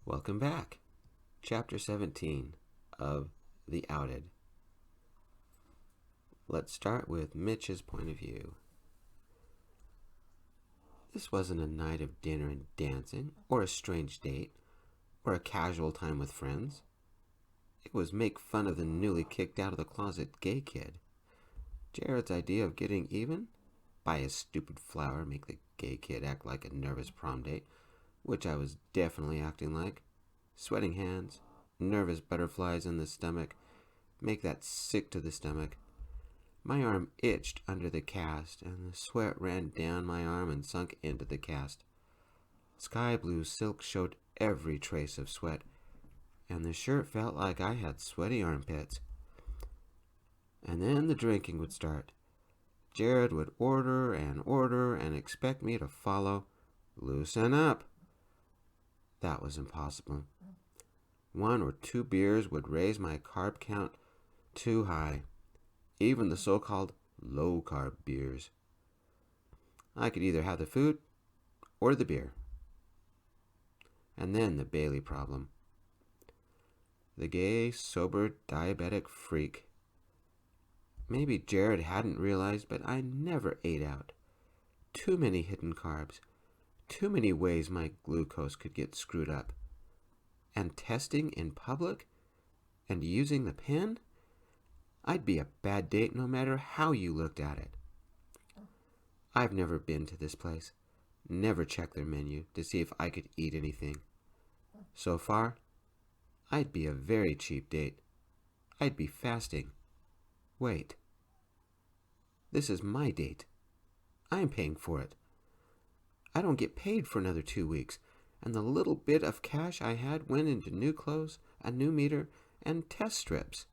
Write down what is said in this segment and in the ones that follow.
Welcome back. Chapter 17 of The Outed. Let's start with Mitch's point of view. This wasn't a night of dinner and dancing, or a strange date, or a casual time with friends. It was make fun of the newly kicked out of the closet gay kid. Jared's idea of getting even? Buy a stupid flower, make the gay kid act like a nervous prom date, which I was definitely acting like. Sweating hands, nervous butterflies in the stomach, make that sick to the stomach. My arm itched under the cast, and the sweat ran down my arm and sunk into the cast. Sky blue silk showed every trace of sweat, and the shirt felt like I had sweaty armpits. And then the drinking would start. Jared would order and expect me to follow. Loosen up. That was impossible. 1 or 2 beers would raise my carb count too high, even the so-called low-carb beers. I could either have the food or the beer. And then the Bailey problem. The gay, sober, diabetic freak. Maybe Jared hadn't realized, but I never ate out. Too many hidden carbs. Too many ways my glucose could get screwed up. And testing in public? And using the pen? I'd be a bad date no matter how you looked at it. I've never been to this place. Never checked their menu to see if I could eat anything. So far, I'd be a very cheap date. I'd be fasting. Wait. This is my date. I'm paying for it. I don't get paid for another 2 weeks, and the little bit of cash I had went into new clothes, a new meter, and test strips.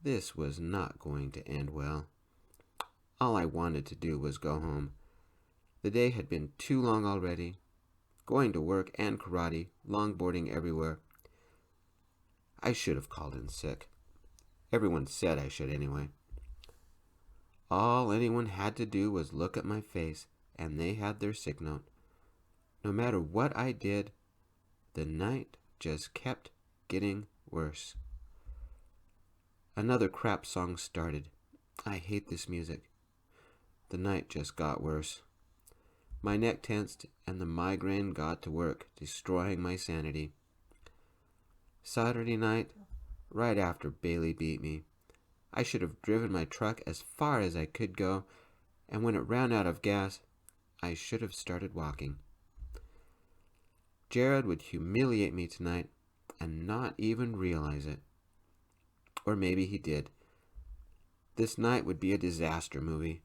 This was not going to end well. All I wanted to do was go home. The day had been too long already. Going to work and karate, longboarding everywhere. I should have called in sick. Everyone said I should anyway. All anyone had to do was look at my face, and they had their sick note. No matter what I did, the night just kept getting worse. Another crap song started. I hate this music. The night just got worse. My neck tensed, and the migraine got to work, destroying my sanity. Saturday night, right after Bailey beat me, I should have driven my truck as far as I could go, and when it ran out of gas, I should have started walking. Jared would humiliate me tonight and not even realize it. Or maybe he did. This night would be a disaster movie,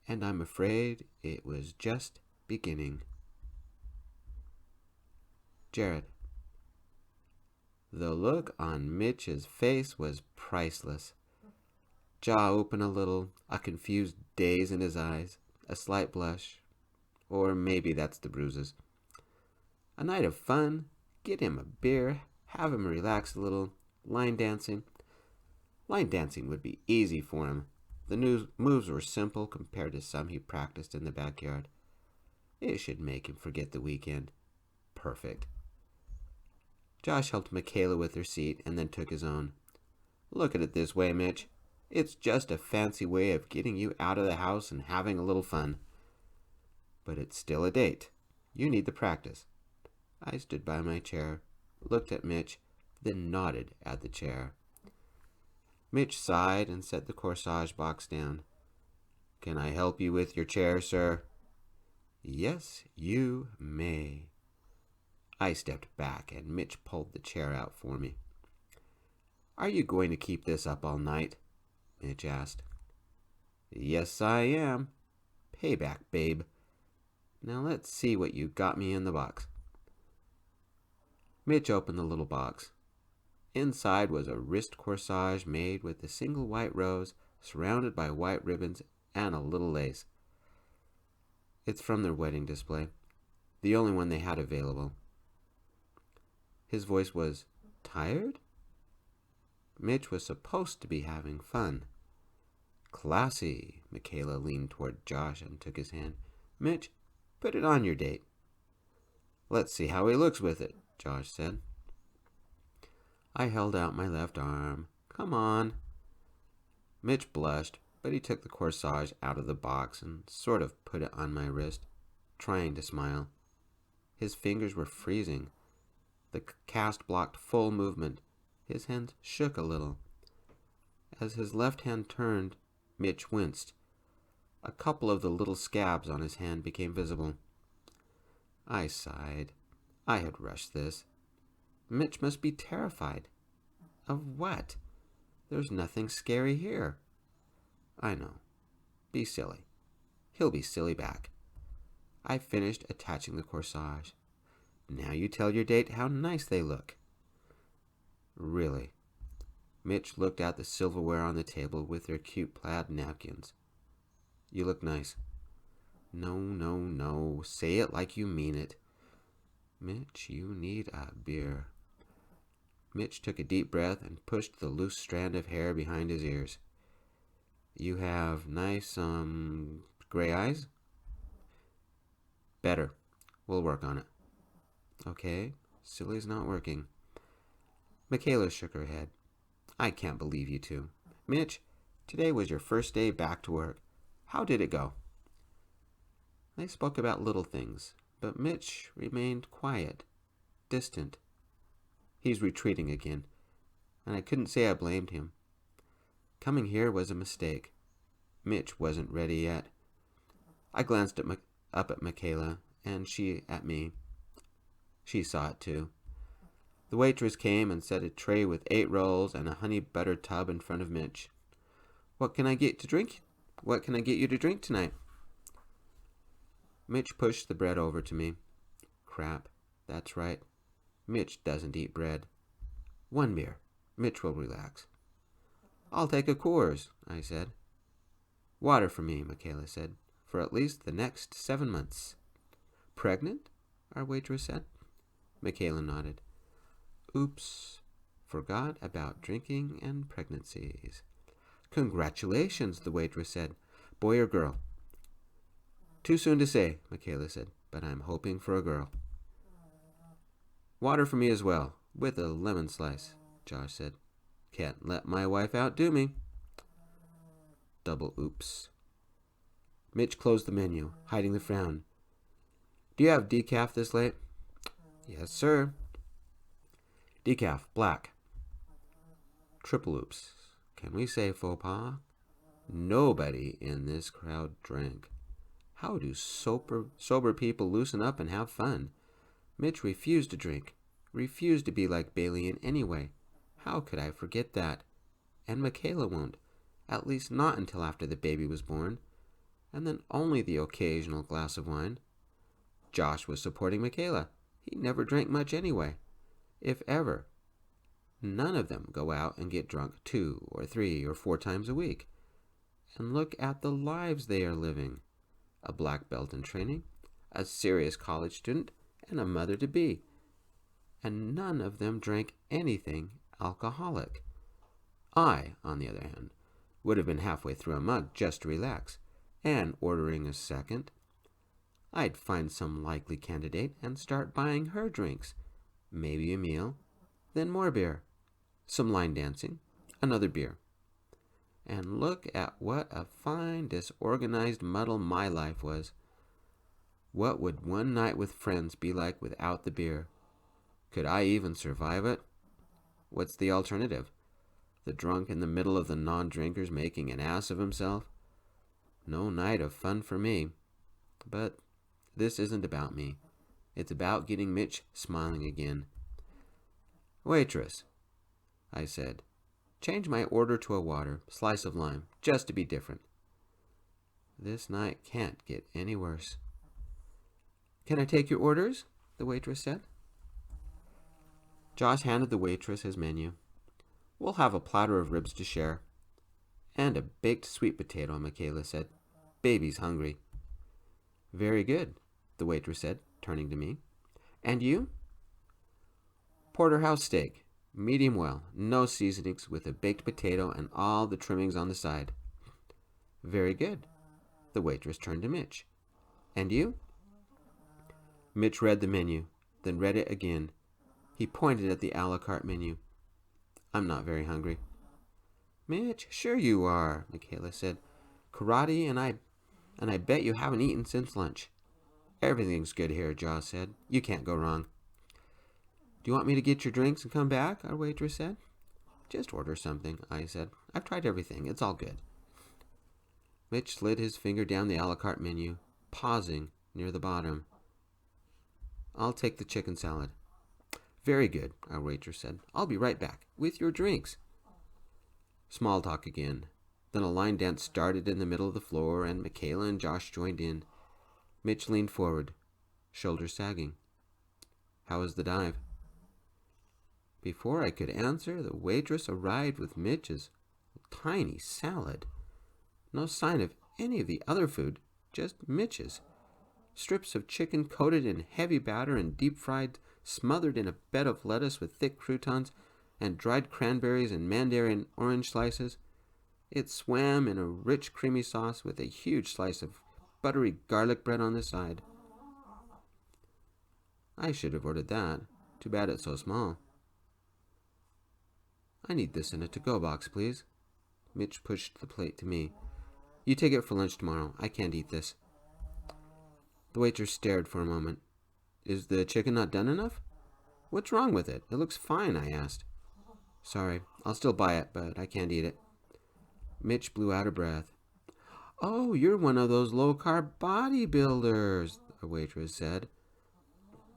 and I'm afraid it was just beginning. Jared. The look on Mitch's face was priceless. Jaw open a little, a confused daze in his eyes, a slight blush. Or maybe that's the bruises. A night of fun, get him a beer, have him relax a little, line dancing. Line dancing would be easy for him. The moves were simple compared to some he practiced in the backyard. It should make him forget the weekend. Perfect. Josh helped Michaela with her seat and then took his own. Look at it this way, Mitch. It's just a fancy way of getting you out of the house and having a little fun. But it's still a date. You need the practice. I stood by my chair, looked at Mitch, then nodded at the chair. Mitch sighed and set the corsage box down. Can I help you with your chair, sir? Yes, you may. I stepped back and Mitch pulled the chair out for me. Are you going to keep this up all night? Mitch asked. Yes, I am. Payback, babe. Now let's see what you got me in the box. Mitch opened the little box. Inside was a wrist corsage made with a single white rose, surrounded by white ribbons and a little lace. It's from their wedding display, the only one they had available. His voice was tired? Mitch was supposed to be having fun. Classy. Michaela leaned toward Josh and took his hand. Mitch, put it on your date. Let's see how he looks with it, Josh said. I held out my left arm. Come on. Mitch blushed, but he took the corsage out of the box and sort of put it on my wrist, trying to smile. His fingers were freezing. The cast blocked full movement. His hand shook a little. As his left hand turned, Mitch winced. A couple of the little scabs on his hand became visible. I sighed. I had rushed this. Mitch must be terrified. Of what? There's nothing scary here. I know. Be silly. He'll be silly back. I finished attaching the corsage. Now you tell your date how nice they look. Really? Mitch looked at the silverware on the table with their cute plaid napkins. You look nice. No, no, no. Say it like you mean it. Mitch, you need a beer. Mitch took a deep breath and pushed the loose strand of hair behind his ears. You have nice, gray eyes? Better. We'll work on it. Okay, silly's not working. Michaela shook her head. I can't believe you two. Mitch, today was your first day back to work. How did it go? They spoke about little things, but Mitch remained quiet, distant. He's retreating again, and I couldn't say I blamed him. Coming here was a mistake. Mitch wasn't ready yet. I glanced up at Michaela, and she at me. She saw it too. The waitress came and set a tray with 8 rolls and a honey butter tub in front of Mitch. What can I get to drink? What can I get you to drink tonight? Mitch pushed the bread over to me. Crap, that's right. Mitch doesn't eat bread. 1 beer. Mitch will relax. I'll take a Coors, I said. Water for me, Michaela said, for at least the next 7 months. Pregnant? Our waitress said. Michaela nodded. Oops. Forgot about drinking and pregnancies. Congratulations, the waitress said. Boy or girl? Too soon to say, Michaela said, but I'm hoping for a girl. Water for me as well, with a lemon slice, Josh said. Can't let my wife outdo me. Double oops. Mitch closed the menu, hiding the frown. Do you have decaf this late? Yes, sir. Decaf, black. Triple oops. Can we say faux pas? Nobody in this crowd drank. How do sober people loosen up and have fun? Mitch refused to drink, refused to be like Bailey in any way. How could I forget that? And Michaela won't, at least not until after the baby was born, and then only the occasional glass of wine. Josh was supporting Michaela. He never drank much anyway, if ever. None of them go out and get drunk 2 or 3 or 4 times a week. And look at the lives they are living. A black belt in training, a serious college student, and a mother-to-be. And none of them drank anything alcoholic. I, on the other hand, would have been halfway through a mug just to relax, and ordering a second. I'd find some likely candidate and start buying her drinks, maybe a meal, then more beer, some line dancing, another beer. And look at what a fine, disorganized muddle my life was. What would one night with friends be like without the beer? Could I even survive it? What's the alternative? The drunk in the middle of the non-drinkers making an ass of himself? No night of fun for me. But this isn't about me. It's about getting Mitch smiling again. Waitress, I said, change my order to a water, slice of lime, just to be different. This night can't get any worse. Can I take your orders? The waitress said. Josh handed the waitress his menu. We'll have a platter of ribs to share. And a baked sweet potato, Michaela said. Baby's hungry. Very good, the waitress said, turning to me. And you? Porterhouse steak, medium well, no seasonings, with a baked potato and all the trimmings on the side. Very good. The waitress turned to Mitch. And you? Mitch read the menu, then read it again. He pointed at the a la carte menu. I'm not very hungry. Mitch, sure you are, Michaela said. Karate and I bet you haven't eaten since lunch. Everything's good here, Jaws said. You can't go wrong. Do you want me to get your drinks and come back? Our waitress said. Just order something, I said. I've tried everything. It's all good. Mitch slid his finger down the a la carte menu, pausing near the bottom. I'll take the chicken salad. Very good, our waitress said. I'll be right back, with your drinks. Small talk again. Then a line dance started in the middle of the floor, and Michaela and Josh joined in. Mitch leaned forward, shoulders sagging. How was the dive? Before I could answer, the waitress arrived with Mitch's tiny salad. No sign of any of the other food, just Mitch's. Strips of chicken coated in heavy batter and deep-fried, smothered in a bed of lettuce with thick croutons and dried cranberries and mandarin orange slices. It swam in a rich creamy sauce with a huge slice of buttery garlic bread on the side. I should have ordered that. Too bad it's so small. I need this in a to-go box, please. Mitch pushed the plate to me. You take it for lunch tomorrow. I can't eat this. The waitress stared for a moment. Is the chicken not done enough? What's wrong with it? It looks fine, I asked. Sorry, I'll still buy it, but I can't eat it. Mitch blew out a breath. Oh, you're one of those low-carb bodybuilders, the waitress said.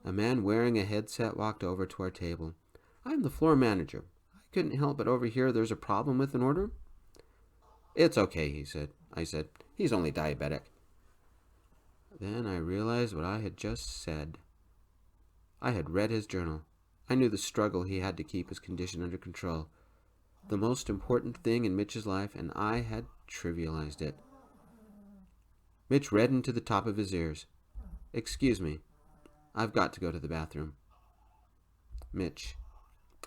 A man wearing a headset walked over to our table. I'm the floor manager. I couldn't help but overhear there's a problem with an order. It's okay, he said. I said, he's only diabetic. Then I realized what I had just said. I had read his journal. I knew the struggle he had to keep his condition under control. The most important thing in Mitch's life, and I had trivialized it. Mitch reddened to the top of his ears. Excuse me. I've got to go to the bathroom. Mitch.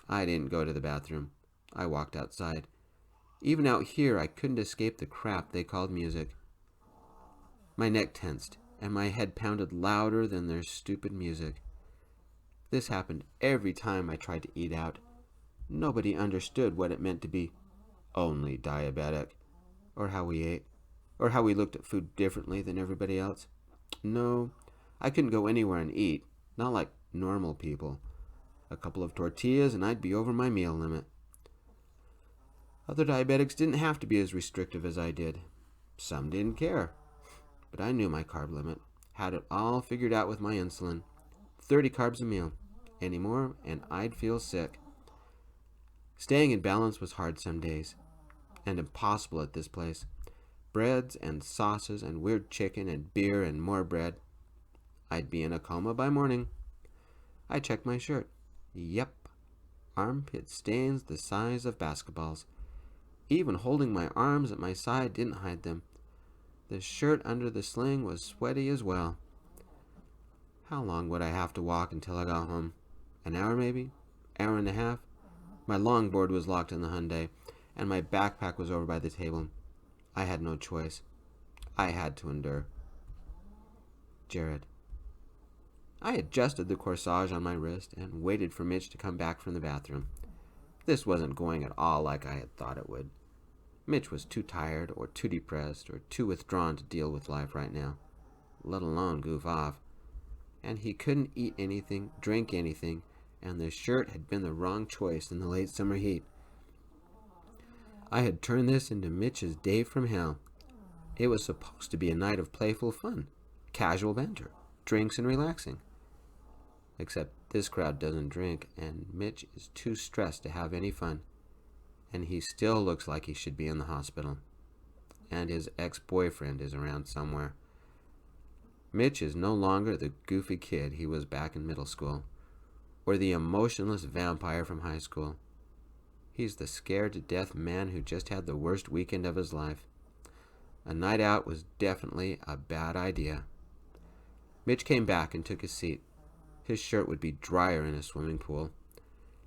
I didn't go to the bathroom. I walked outside. Even out here, I couldn't escape the crap they called music. My neck tensed, and my head pounded louder than their stupid music. This happened every time I tried to eat out. Nobody understood what it meant to be only diabetic, or how we ate, or how we looked at food differently than everybody else. No, I couldn't go anywhere and eat, not like normal people. A couple of tortillas and I'd be over my meal limit. Other diabetics didn't have to be as restrictive as I did. Some didn't care. But I knew my carb limit, had it all figured out with my insulin. 30 carbs a meal. Any more, and I'd feel sick. Staying in balance was hard some days, and impossible at this place. Breads and sauces and weird chicken and beer and more bread. I'd be in a coma by morning. I checked my shirt. Yep, armpit stains the size of basketballs. Even holding my arms at my side didn't hide them. The shirt under the sling was sweaty as well. How long would I have to walk until I got home? An hour maybe? Hour and a half? My longboard was locked in the Hyundai, and my backpack was over by the table. I had no choice. I had to endure. Jared. I adjusted the corsage on my wrist and waited for Mitch to come back from the bathroom. This wasn't going at all like I had thought it would. Mitch was too tired or too depressed or too withdrawn to deal with life right now, let alone goof off. And he couldn't eat anything, drink anything, and the shirt had been the wrong choice in the late summer heat. I had turned this into Mitch's day from hell. It was supposed to be a night of playful fun, casual banter, drinks and relaxing. Except this crowd doesn't drink, and Mitch is too stressed to have any fun. And he still looks like he should be in the hospital. And his ex-boyfriend is around somewhere. Mitch is no longer the goofy kid he was back in middle school, or the emotionless vampire from high school. He's the scared-to-death man who just had the worst weekend of his life. A night out was definitely a bad idea. Mitch came back and took his seat. His shirt would be drier in a swimming pool.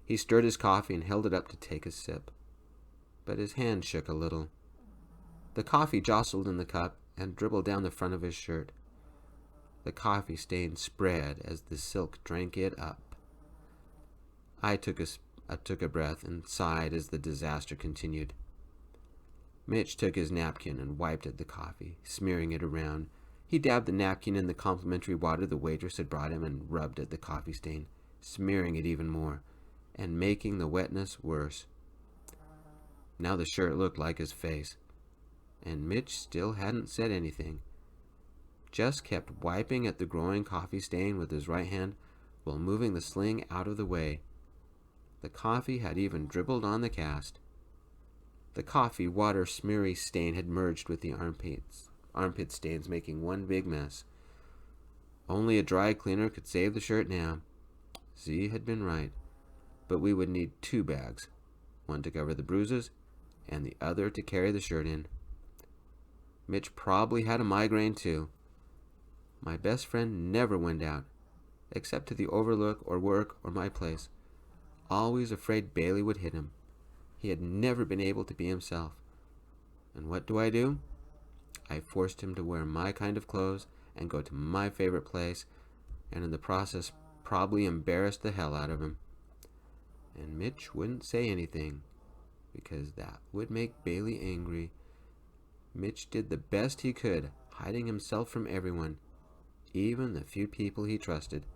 He stirred his coffee and held it up to take a sip. But his hand shook a little. The coffee jostled in the cup and dribbled down the front of his shirt. The coffee stain spread as the silk drank it up. I took a breath and sighed as the disaster continued. Mitch took his napkin and wiped at the coffee, smearing it around. He dabbed the napkin in the complimentary water the waitress had brought him and rubbed at the coffee stain, smearing it even more, and making the wetness worse. Now the shirt looked like his face, and Mitch still hadn't said anything. Just kept wiping at the growing coffee stain with his right hand while moving the sling out of the way. The coffee had even dribbled on the cast. The coffee water smeary stain had merged with the armpit stains, making one big mess. Only a dry cleaner could save the shirt now. Z had been right, but we would need 2 bags, one to cover the bruises and the other to carry the shirt in. Mitch probably had a migraine too. My best friend never went out, except to the Overlook or work or my place, always afraid Bailey would hit him. He had never been able to be himself. And what do? I forced him to wear my kind of clothes and go to my favorite place, and in the process probably embarrassed the hell out of him. And Mitch wouldn't say anything, because that would make Bailey angry. Mitch did the best he could, hiding himself from everyone, even the few people he trusted.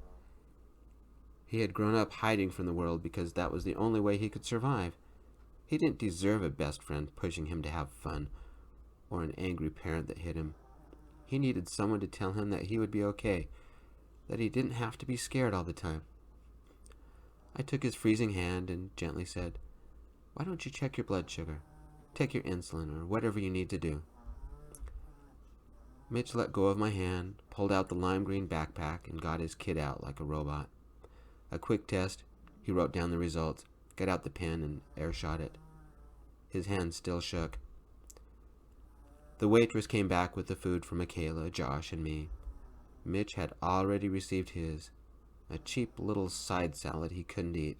He had grown up hiding from the world because that was the only way he could survive. He didn't deserve a best friend pushing him to have fun, or an angry parent that hit him. He needed someone to tell him that he would be okay, that he didn't have to be scared all the time. I took his freezing hand and gently said, "Why don't you check your blood sugar? Take your insulin or whatever you need to do." Mitch let go of my hand, pulled out the lime green backpack, and got his kit out like a robot. A quick test, he wrote down the results, got out the pen, and airshot it. His hand still shook. The waitress came back with the food for Michaela, Josh, and me. Mitch had already received his, a cheap little side salad he couldn't eat.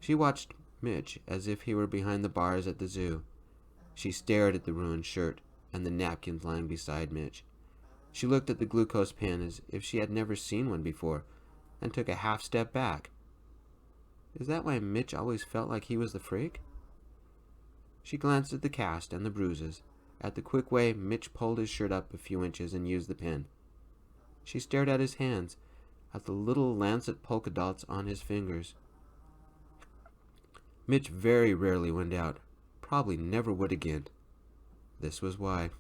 She watched Mitch as if he were behind the bars at the zoo. She stared at the ruined shirt and the napkins lying beside Mitch. She looked at the glucose pen as if she had never seen one before, and took a half step back. Is that why Mitch always felt like he was the freak? She glanced at the cast and the bruises, at the quick way Mitch pulled his shirt up a few inches and used the pen. She stared at his hands, at the little lancet polka dots on his fingers. Mitch very rarely went out, probably never would again. This was why.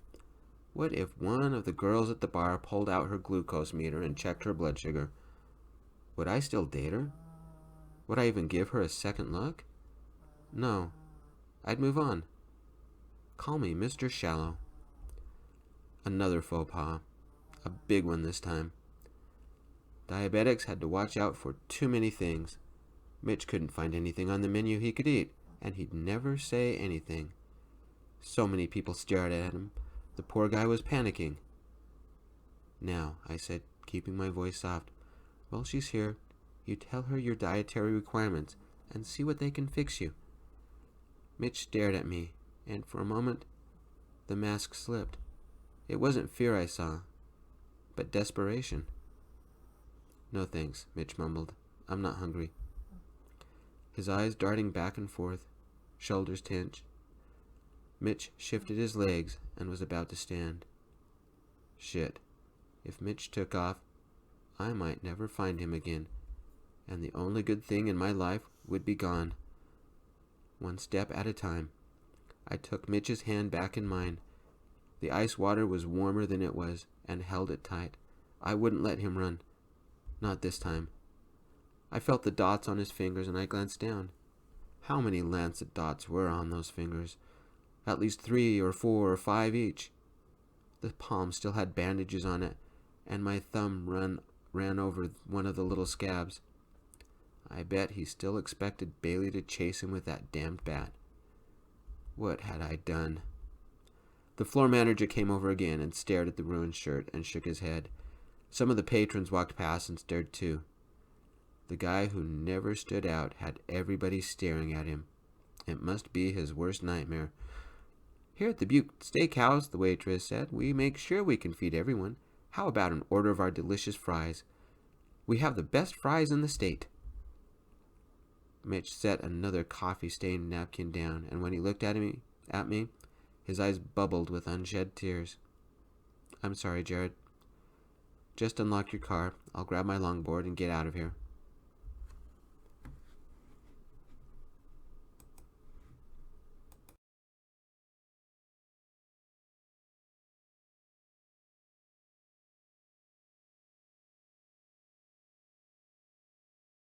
What if one of the girls at the bar pulled out her glucose meter and checked her blood sugar? Would I still date her? Would I even give her a second look? No. I'd move on. Call me Mr. Shallow. Another faux pas. A big one this time. Diabetics had to watch out for too many things. Mitch couldn't find anything on the menu he could eat, and he'd never say anything. So many people stared at him. The poor guy was panicking. "Now," I said, keeping my voice soft, "while she's here, you tell her your dietary requirements and see what they can fix you." Mitch stared at me, and for a moment, the mask slipped. It wasn't fear I saw, but desperation. "No thanks," Mitch mumbled. "I'm not hungry." His eyes darting back and forth, shoulders tense. Mitch shifted his legs and was about to stand. Shit. If Mitch took off, I might never find him again, and the only good thing in my life would be gone. One step at a time. I took Mitch's hand back in mine. The ice water was warmer than it was, and held it tight. I wouldn't let him run. Not this time. I felt the dots on his fingers, and I glanced down. How many lancet dots were on those fingers? At least 3 or 4 or 5 each. The palm still had bandages on it, and my thumb ran over one of the little scabs. I bet he still expected Bailey to chase him with that damned bat. What had I done? The floor manager came over again and stared at the ruined shirt and shook his head. Some of the patrons walked past and stared too. The guy who never stood out had everybody staring at him. It must be his worst nightmare. "Here at the Butte Steakhouse," the waitress said, "we make sure we can feed everyone. How about an order of our delicious fries? We have the best fries in the state." Mitch set another coffee-stained napkin down, and when he looked at me, his eyes bubbled with unshed tears. "I'm sorry, Jared. Just unlock your car. I'll grab my longboard and get out of here."